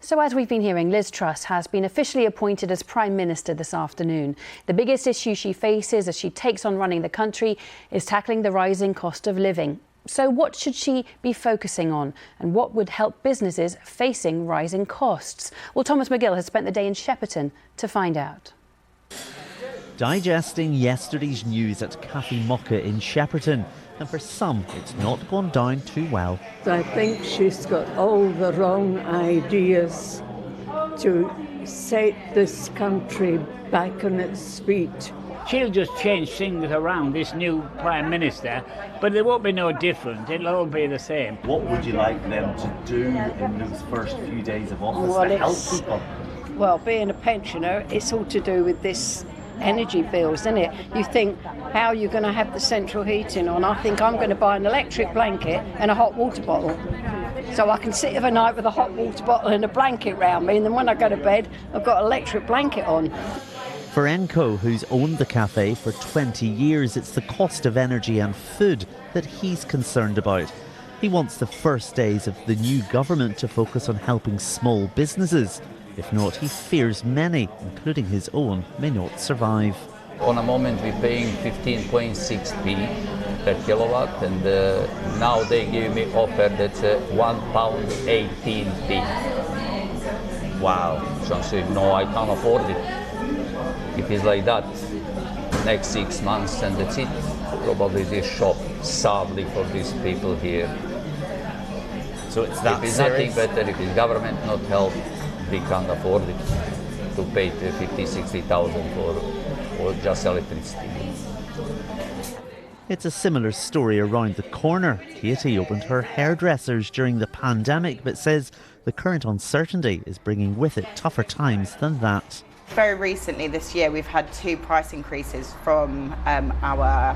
So as we've been hearing, Liz Truss has been officially appointed as Prime Minister this afternoon. The biggest issue she faces as she takes on running the country is tackling the rising cost of living. So what should she be focusing on, and what would help businesses facing rising costs? Well, Thomas Magill has spent the day in Shepperton to find out. Digesting yesterday's news at Cafe Mocha in Shepperton, and for some it's not gone down too well. I think she's got all the wrong ideas to set this country back on its feet. She'll just change things around, this new Prime Minister, but it won't be no different, it'll all be the same. What would you like them to do in those first few days of office to help people? Well, being a pensioner, it's all to do with this energy bills, isn't it? You think, how are you going to have the central heating on? I think I'm going to buy an electric blanket and a hot water bottle, so I can sit of a night with a hot water bottle and a blanket round me, and then when I go to bed, I've got an electric blanket on. For Enco, who's owned the cafe for 20 years, it's the cost of energy and food that he's concerned about. He wants the first days of the new government to focus on helping small businesses. If not, he fears many, including his own, may not survive. On a moment we're paying 15.6p per kilowatt, and now they give me offer that's £1.18p. Wow. So I say, no, I can't afford it. If it's like that, next 6 months and that's it. Probably this shop, sadly for these people here. So it's that if it's serious? nothing better, if it's government not help, we can't afford it to pay 50,000-60,000 for just electricity. It's a similar story around the corner. Katie opened her hairdressers during the pandemic, but says the current uncertainty is bringing with it tougher times than that. Very recently this year we've had 2 price increases from our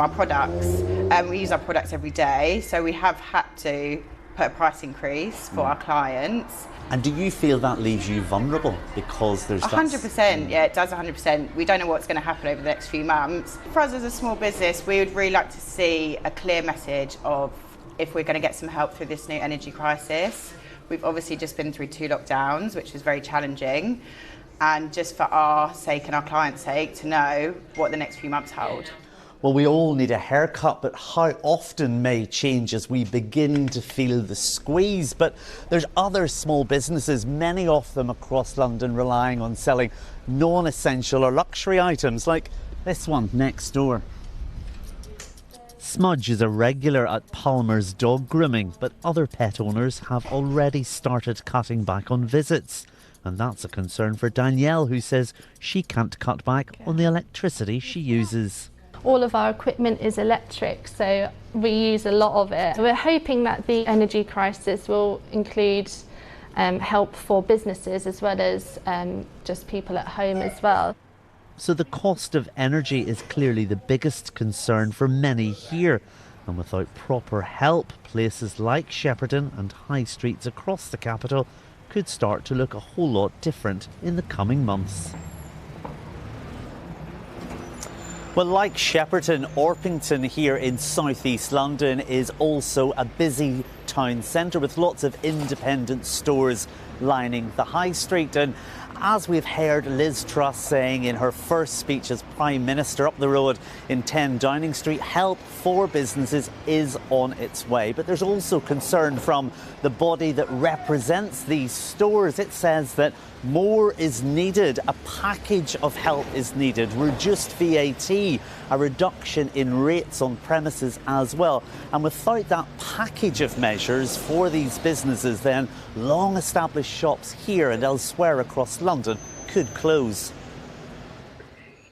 products. We use our products every day, so we have had to put a price increase for our clients. And do you feel that leaves you vulnerable because there's 100%, yeah, it does 100%. We don't know what's going to happen over the next few months. For us as a small business, we would really like to see a clear message of if we're going to get some help through this new energy crisis. We've obviously just been through 2 lockdowns, which is very challenging. And just for our sake and our clients' sake, to know what the next few months hold. Well, we all need a haircut, but how often may change as we begin to feel the squeeze. But there's other small businesses, many of them across London, relying on selling non-essential or luxury items like this one next door. Smudge is a regular at Palmer's dog grooming, but other pet owners have already started cutting back on visits. And that's a concern for Danielle, who says she can't cut back on the electricity she uses. All of our equipment is electric, so we use a lot of it. We're hoping that the energy crisis will include help for businesses as well as just people at home as well. So the cost of energy is clearly the biggest concern for many here. And without proper help, places like Shepperton and high streets across the capital could start to look a whole lot different in the coming months. Well, like Shepperton, Orpington here in southeast London is also a busy town centre with lots of independent stores lining the high street. And as we've heard Liz Truss saying in her first speech as Prime Minister up the road in 10 Downing Street, help for businesses is on its way. But there's also concern from the body that represents these stores. It says that more is needed. A package of help is needed. Reduced VAT, a reduction in rates on premises as well. And without that package of measures for these businesses, then long established shops here and elsewhere across London could close.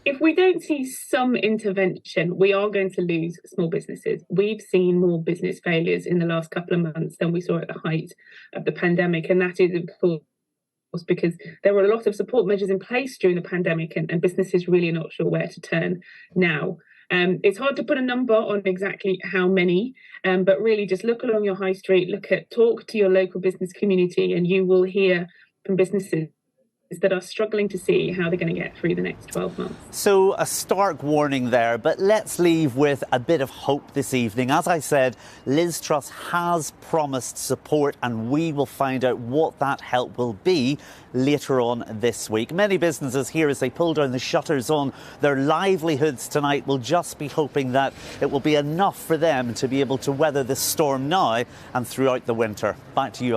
If we don't see some intervention, we are going to lose small businesses. We've seen more business failures in the last couple of months than we saw at the height of the pandemic, and that is, of course, because there were a lot of support measures in place during the pandemic, and businesses really are not sure where to turn now. It's hard to put a number on exactly how many, but really just look along your high street, talk to your local business community, and you will hear from businesses that are struggling to see how they're going to get through the next 12 months. So a stark warning there, but let's leave with a bit of hope this evening. As I said, Liz Truss has promised support, and we will find out what that help will be later on this week. Many businesses here, as they pull down the shutters on their livelihoods tonight, will just be hoping that it will be enough for them to be able to weather this storm now and throughout the winter. Back to you, Al.